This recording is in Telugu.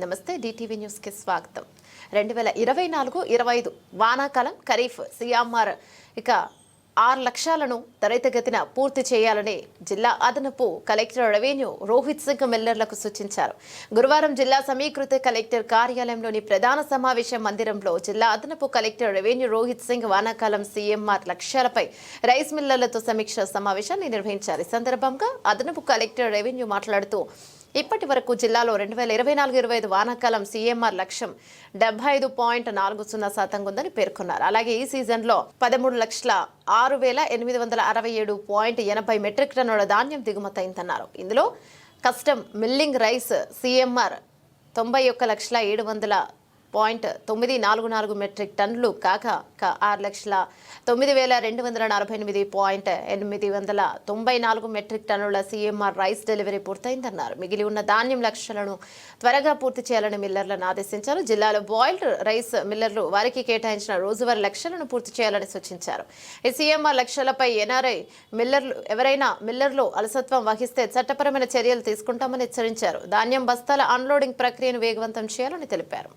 నమస్తే డిటివి న్యూస్ కి స్వాగతం 2024-25 వానాకాలం ఖరీఫ్ సిఎంఆర్ ఇక 6 లక్షలను త్వరితగతిన పూర్తి చేయాలని జిల్లా అదనపు కలెక్టర్ రెవెన్యూ రోహిత్ సింగ్ మిల్లర్లకు సూచించారు. గురువారం జిల్లా సమీకృత కలెక్టర్ కార్యాలయంలోని ప్రధాన సమావేశ మందిరంలో జిల్లా అదనపు కలెక్టర్ రెవెన్యూ రోహిత్ సింగ్ వానాకాలం సిఎంఆర్ లక్ష్యాలపై రైస్ మిల్లర్లతో సమీక్ష సమావేశాన్ని నిర్వహించారు. ఈ సందర్భంగా అదనపు కలెక్టర్ రెవెన్యూ మాట్లాడుతూ ఇప్పటి వరకు జిల్లాలో 2024-25 వానాకాలం సిఎంఆర్ లక్ష్యం 75.40% ఉందని పేర్కొన్నారు. అలాగే ఈ సీజన్లో 13,06,867.80 మెట్రిక్ టన్నుల ధాన్యం దిగుమతైందన్నారు. ఇందులో custom milling rice CMR 91,700.944 metric టన్నులు కాగా 6,09,248.894 మెట్రిక్ టన్నుల సిఎంఆర్ రైస్ డెలివరీ పూర్తయిందన్నారు. మిగిలి ఉన్న ధాన్యం లక్ష్యాలను త్వరగా పూర్తి చేయాలని మిల్లర్లను ఆదేశించారు. జిల్లాలో బాయిల్డ్ రైస్ మిల్లర్లు వారికి కేటాయించిన రోజువారీ లక్ష్యాలను పూర్తి చేయాలని సూచించారు. ఈ సిఎంఆర్ లక్ష్యాలపై ఎన్ఆర్ఐ ఎవరైనా మిల్లర్లు అలసత్వం వహిస్తే చట్టపరమైన చర్యలు తీసుకుంటామని హెచ్చరించారు. ధాన్యం బస్తాల అన్లోడింగ్ ప్రక్రియను వేగవంతం చేయాలని తెలిపారు.